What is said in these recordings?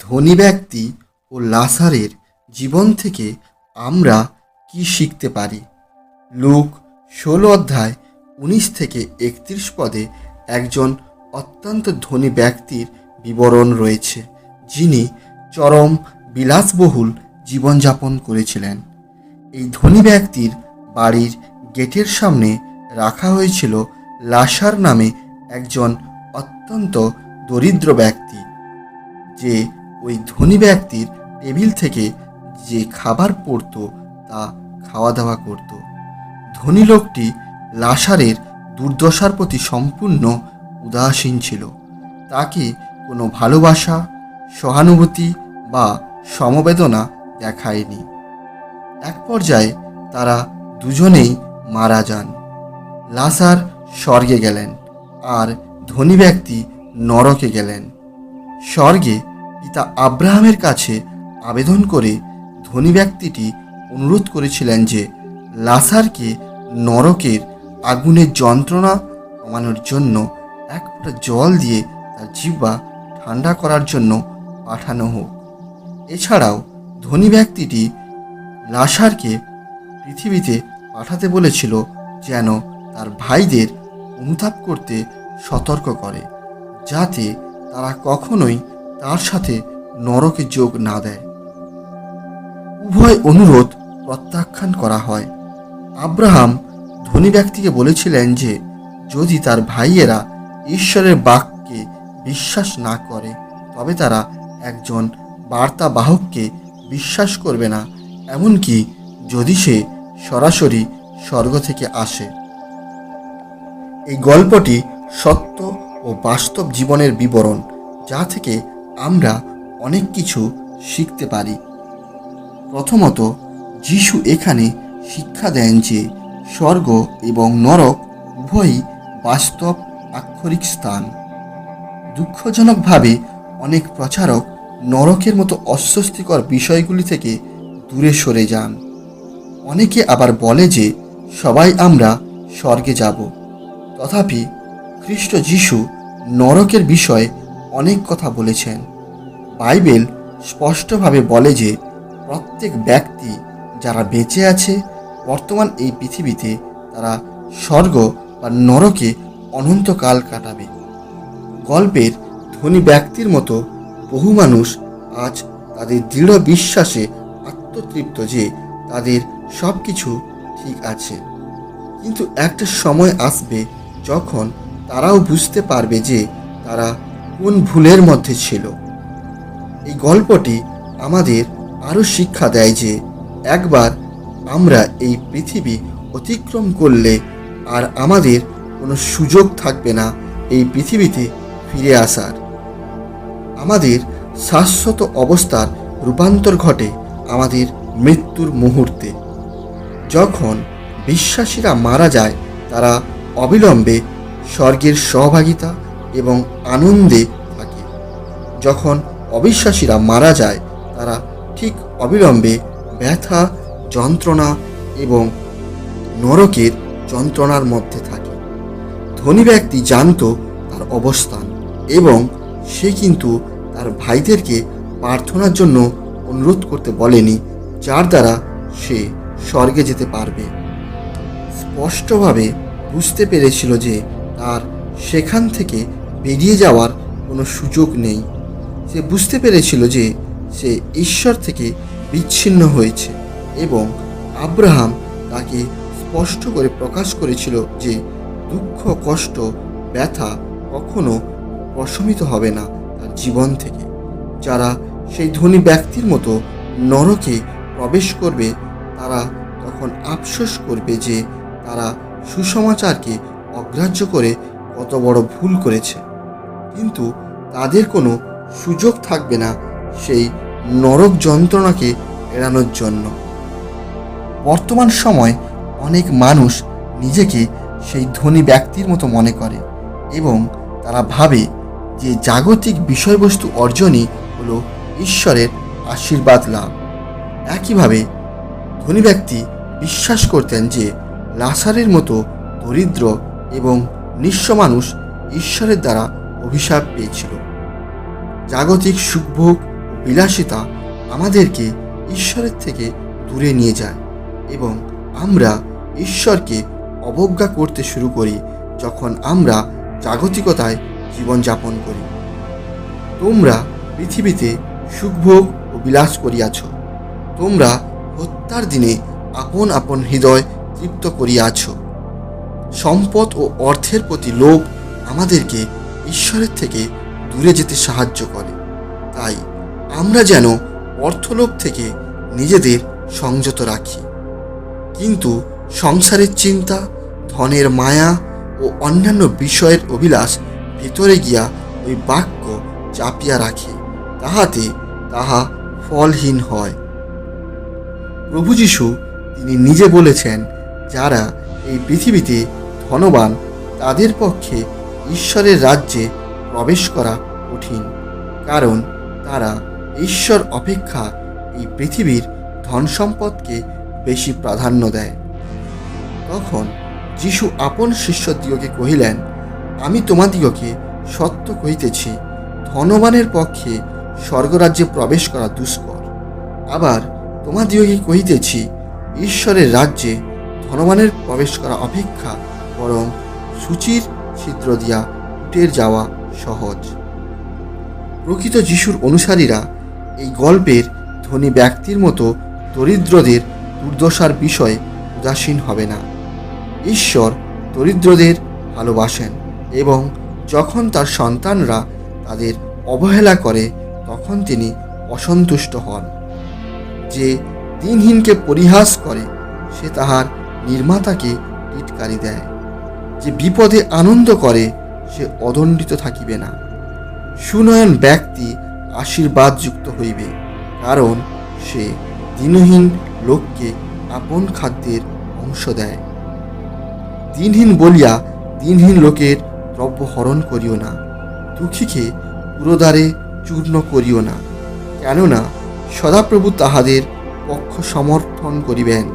ধনী ব্যক্তি ও লাসারের জীবন থেকে আমরা কি শিখতে পারি? লুক 16 অধ্যায় 19 থেকে 31 পদে একজন অত্যন্ত ধনী ব্যক্তির বিবরণ রয়েছে, যিনি চরম বিলাসবহুল জীবনযাপন করেছিলেন। এই ধনী ব্যক্তির বাড়ির গেটের সামনে রাখা হয়েছিল লাসার নামে একজন অত্যন্ত দরিদ্র ব্যক্তি, যে ওই ধনী ব্যক্তির টেবিল থেকে যে খাবার পড়তো তা খাওয়া দাওয়া করত। ধনী লোকটি লাসারের দুর্দশার প্রতি সম্পূর্ণ উদাসীন ছিল। তাকে কোনো ভালোবাসা, সহানুভূতি বা সমবেদনা দেখায়নি। এক পর্যায়ে তারা দুজনেই মারা যান। লাসার স্বর্গে গেলেন আর ধনী ব্যক্তি নরকে গেলেন। স্বর্গে পিতা আব্রাহামের কাছে আবেদন করে ধনী ব্যক্তিটি অনুরোধ করেছিলেন যে লাসারকে নরকের আগুনের যন্ত্রণা কমানোর জন্য এক ফোঁটা জল দিয়ে তার জিহ্বা ঠান্ডা করার জন্য পাঠানো হোক। এছাড়াও ধনী ব্যক্তিটি লাসারকে পৃথিবীতে পাঠাতে বলেছিল, যেন তার ভাইদের অনুতাপ করতে সতর্ক করে, যাতে তারা কখনোই তার সাথে নরকে যোগ না দেয়। উভয় অনুরোধ প্রত্যাখ্যান করা হয়। আব্রাহাম ধনী ব্যক্তিকে বলেছিলেন যে যদি তার ভাইয়েরা ঈশ্বরের বাক্যে বিশ্বাস না করে, তবে তারা একজন বার্তাবাহককে বিশ্বাস করবে না, এমনকি যদি সে সরাসরি স্বর্গ থেকে আসে। এই গল্পটি সত্য ও বাস্তব জীবনের বিবরণ, যা থেকে আমরা অনেক কিছু শিখতে পারি। প্রথমত, যিশু এখানে শিক্ষা দেন যে স্বর্গ এবং নরক উভয়ই বাস্তব আক্ষরিক স্থান। দুঃখজনকভাবে অনেক প্রচারক নরকের মতো অস্বস্তিকর বিষয়গুলি থেকে দূরে সরে যান। অনেকে আবার বলে যে সবাই আমরা স্বর্গে যাব। তথাপি খ্রিস্ট যিশু নরকের বিষয়ে অনেক কথা বলেছেন। বাইবেল স্পষ্টভাবে বলে যে প্রত্যেক ব্যক্তি যারা বেঁচে আছে বর্তমান এই পৃথিবীতে, তারা স্বর্গ বা নরকে অনন্তকাল কাটাবে। গল্পের ধনী ব্যক্তির মতো বহু মানুষ আজ তাদের দৃঢ় বিশ্বাসে আত্মতৃপ্ত যে তাদের সব কিছু ঠিক আছে, কিন্তু একটা সময় আসবে যখন তারাও বুঝতে পারবে যে তারা কোন ভুলের মধ্যে ছিল। এই গল্পটি আমাদের আরও শিক্ষা দেয় যে একবার আমরা এই পৃথিবী অতিক্রম করলে আর আমাদের কোনো সুযোগ থাকবে না এই পৃথিবীতে ফিরে আসার। আমাদের শাশ্বত অবস্থার রূপান্তর ঘটে আমাদের মৃত্যুর মুহূর্তে। যখন বিশ্বাসীরা মারা যায়, তারা অবিলম্বে স্বর্গের সহভাগিতা এবং আনন্দে থাকে। যখন অবিশ্বাসীরা মারা যায়, তারা ঠিক অবিলম্বে ব্যথা, যন্ত্রণা এবং নরকের যন্ত্রণার মধ্যে থাকে। ধনী ব্যক্তি জানত তার অবস্থান এবং সে কিন্তু তার ভাইদেরকে প্রার্থনার জন্য অনুরোধ করতে বলেনি, যার দ্বারা সে স্বর্গে যেতে পারবে। স্পষ্টভাবে বুঝতে পেরেছিল যে তার সেখান থেকে বেরিয়ে যাওয়ার কোনো সুযোগ নেই। সে বুঝতে পেরেছিল যে সে ঈশ্বর থেকে বিচ্ছিন্ন হয়েছে এবং আব্রাহাম তাকে স্পষ্ট করে প্রকাশ করেছিল যে দুঃখ, কষ্ট, ব্যথা কখনো প্রশমিত হবে না তার জীবন থেকে। যারা সেই ধনী ব্যক্তির মতো নরকে প্রবেশ করবে, তারা তখন আফসোস করবে যে তারা সুসমাচারকে অগ্রাহ্য করে কত বড় ভুল করেছে, কিন্তু তাদের কোনো সুযোগ থাকবে না সেই নরক যন্ত্রণাকে এড়ানোর জন্য। বর্তমান সময় অনেক মানুষ নিজেকে সেই ধনী ব্যক্তির মতো মনে করে এবং তারা ভাবে যে জাগতিক বিষয়বস্তু অর্জনই হলো ঈশ্বরের আশীর্বাদ লাভ। একইভাবে ধনী ব্যক্তি বিশ্বাস করতেন যে লাসারের মতো দরিদ্র এবং নিঃস্ব মানুষ ঈশ্বরের দ্বারা অভিশাপ পেয়েছিল। জাগতিক সুখভোগ ও বিলাসিতা আমাদেরকে ঈশ্বরের থেকে দূরে নিয়ে যায় এবং আমরা ঈশ্বরকে অবজ্ঞা করতে শুরু করি যখন আমরা জাগতিকতায় জীবনযাপন করি। তোমরা পৃথিবীতে সুখভোগ ও বিলাস করিয়াছ। তোমরা হত্যার দিনে আপন আপন হৃদয় তৃপ্ত করিয়াছ। সম্পদ ও অর্থের প্রতি লোভ আমাদেরকে ঈশ্বরের থেকে দূরে যেতে সাহায্য করে। তাই আমরা যেন অর্থলোভ থেকে নিজেদের সংযত রাখি। কিন্তু সংসারের চিন্তা, ধনের মায়া ও অন্যান্য বিষয়ের অভিলাষ ভেতরে গিয়া ওই বাক্য চাপিয়া রাখে, তাহাতে তাহা ফলহীন হয়। প্রভু যীশু তিনি নিজে বলেছেন, যারা এই পৃথিবীতে ধনবান তাদের পক্ষে ঈশ্বরের রাজ্যে প্রবেশ করা কঠিন, কারণ তারা ঈশ্বর অপেক্ষা এই পৃথিবীর ধন সম্পদকে বেশি প্রাধান্য দেয়। তখন যীশু আপন শিষ্যদিগকে কহিলেন, আমি তোমাদিগকে সত্য কহিতেছি, ধনবানের পক্ষে স্বর্গরাজ্যে প্রবেশ করা দুষ্কর। আবার তোমাদিগকে কহিতেছি, ঈশ্বরের রাজ্যে ধনবানের প্রবেশ করা অপেক্ষা বরং সূচির ছিদ্র দিয়া উটের যাওয়া সহজ। প্রকৃত যিশুর অনুসারীরা এই গল্পের ধনী ব্যক্তির মতো দরিদ্রদের দুর্দশার বিষয়ে উদাসীন হবে না। ঈশ্বর দরিদ্রদের ভালোবাসেন এবং যখন তার সন্তানরা তাদের অবহেলা করে তখন তিনি অসন্তুষ্ট হন। যে দিনহীনকে পরিহাস করে সে তাহার নির্মাতাকে টিটকারি দেয়। যে বিপদে আনন্দ করে সে অদণ্ডিত থাকিবে না। সুনয়ন ব্যক্তি আশীর্বাদযুক্ত হইবে, কারণ সে দিনহীন লোককে আপন খাদ্যের অংশ দেয়। দিনহীন বলিয়া দিনহীন লোকের দ্রব্য হরণ করিও না। দুঃখীকে পুরোদারে চূর্ণ করিও না, কেননা সদাপ্রভু তাহাদের পক্ষ সমর্থন করিবেন,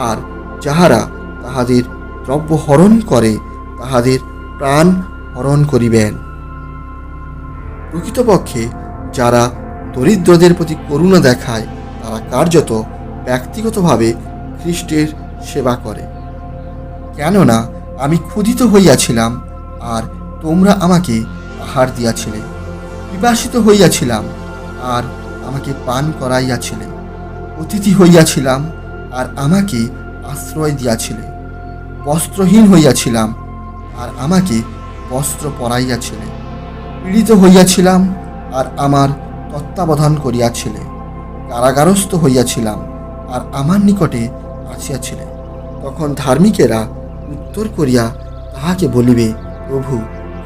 আর যাহারা তাহাদের দ্রব্য হরণ করে তাহাদের প্রাণ হরণ করিবেন। প্রকৃতপক্ষে যারা দরিদ্রদের প্রতি করুণা দেখায় তারা কার্যত ব্যক্তিগতভাবে খ্রিস্টের সেবা করে। কেননা আমি ক্ষুধিত হইয়াছিলাম আর তোমরা আমাকে আহার দিয়াছিলে, পিপাসিত হইয়াছিলাম আর আমাকে পান করাইয়াছিলে, অতিথি হইয়াছিলাম আর আমাকে আশ্রয় দিয়াছিলে, বস্ত্রহীন হইয়াছিলাম আর আমাকে বস্ত্র পরাইয়াছিলে, পীড়িত হইয়াছিলাম আর আমার তত্ত্বাবধান করিয়াছিলে, কারাগারস্থ হইয়াছিলাম আর আমার নিকটে আসিয়াছিলে। তখন ধার্মিকেরা উত্তর করিয়া তাহাকে বলিবে, প্রভু,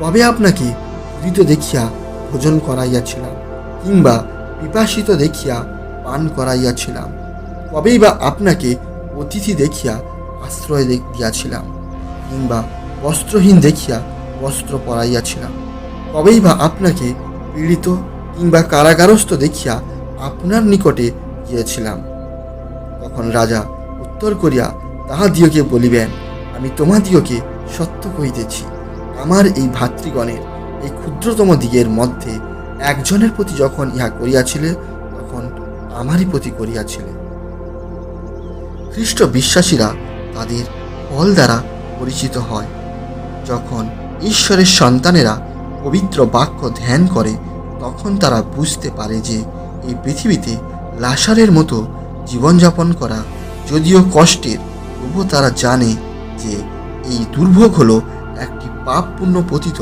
কবে আপনাকে ক্ষুধিত দেখিয়া ভোজন করাইয়াছিলাম, কিংবা পিপাসিত দেখিয়া পান করাইয়াছিলাম? কবেই বা আপনাকে অতিথি দেখিয়া আশ্রয় দিয়াছিলাম, কিংবা বস্ত্রহীন দেখিয়া বস্ত্র পরাইয়াছিলাম? কবেই বা আপনাকে পীড়িত কিংবা কারাগারস্থ দেখিয়া আপনার নিকটে গিয়েছিলাম? তখন রাজা উত্তর করিয়া তাহাদিগকে বলিবেন, আমি তোমাদিগকে সত্য কহিতেছি, আমার এই ভাতৃগণের এই ক্ষুদ্রতম দিগের মধ্যে একজনের প্রতি যখন ইহা করিয়াছিলে তখন আমারই প্রতি করিয়াছিলে। খ্রিস্ট বিশ্বাসীরা তাদের ফল দ্বারা পরিচিত হয়। যখন ঈশ্বরের সন্তানেরা পবিত্র বাক্য ধ্যান করে তখন তারা বুঝতে পারে যে এই পৃথিবীতে লাসারের মতো জীবনযাপন করা যদিও কষ্টের, তবুও তারা জানে যে এই দুর্ভোগ হলো একটি পাপপূর্ণ পতিত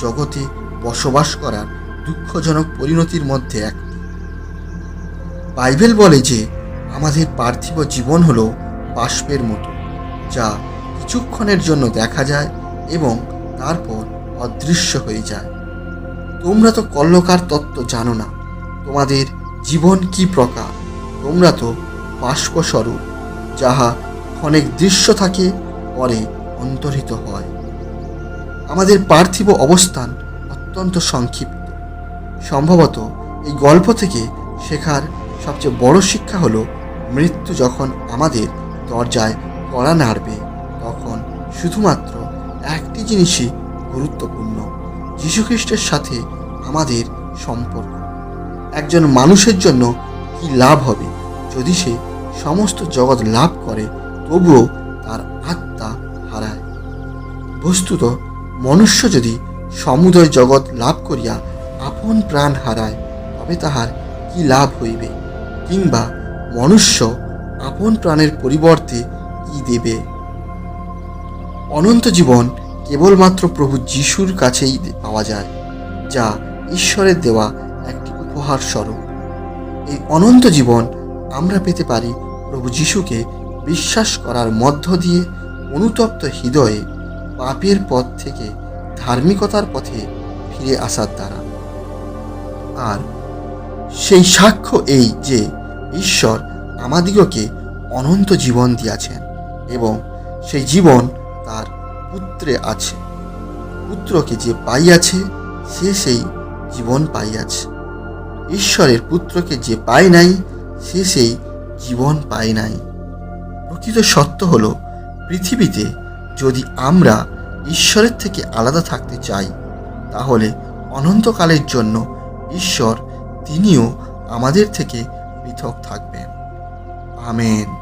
জগতে বসবাস করার দুঃখজনক পরিণতির মধ্যে একটি। বাইবেল বলে যে আমাদের পার্থিব জীবন হলো বাষ্পের মতো, যা কিছুক্ষণের জন্য দেখা যায় এবং তারপর অদৃশ্য হয়ে যায়। তোমরা তো কল্লকার তত্ত্ব জানো না, তোমাদের জীবন কি প্রকার। তোমরা তো বাষ্পস্বরূপ, যাহা অনেক দৃশ্য থাকে পরে অন্তর্হিত হয়। আমাদের পার্থিব অবস্থান অত্যন্ত সংক্ষিপ্ত। সম্ভবত এই গল্প থেকে শেখার সবচেয়ে বড় শিক্ষা হলো, মৃত্যু যখন আমাদের দরজায় কড়া নাড়বে তখন শুধুমাত্র একটি জিনিসই গুরুত্বপূর্ণ, যীশুখ্রিস্টের সাথে আমাদের সম্পর্ক। একজন মানুষের জন্য কি লাভ হবে যদি সে সমস্ত জগৎ লাভ করে তবুও তার আত্মা হারায়? বস্তুত মনুষ্য যদি সমুদয় জগৎ লাভ করিয়া আপন প্রাণ হারায় তবে তাহার কি লাভ হইবে? কিংবা মনুষ্য আপন প্রাণের পরিবর্তে কি দেবে? অনন্ত জীবন কেবলমাত্র প্রভু যিশুর কাছেই পাওয়া যায়, যা ঈশ্বরের দেওয়া একটি উপহার স্বরূপ। এই অনন্ত জীবন আমরা পেতে পারি প্রভু যিশুকে বিশ্বাস করার মধ্য দিয়ে, অনুতপ্ত হৃদয়ে পাপের পথ থেকে ধার্মিকতার পথে ফিরে আসার দ্বারা। আর সেই সাক্ষ্য এই যে ঈশ্বর আমাদিগকে অনন্ত জীবন দিয়াছেন এবং সেই জীবন তার পুত্রে আছে। পুত্রকে যে পাইয়াছে সে সেই জীবন পাইয়াছে। ঈশ্বরের পুত্রকে যে পায় নাই সে সেই জীবন পায় নাই। প্রকৃত সত্য হল, পৃথিবীতে যদি আমরা ঈশ্বরের থেকে আলাদা থাকতে চাই তাহলে অনন্তকালের জন্য ঈশ্বর তিনিও আমাদের থেকে পৃথক থাকবেন। আমেন।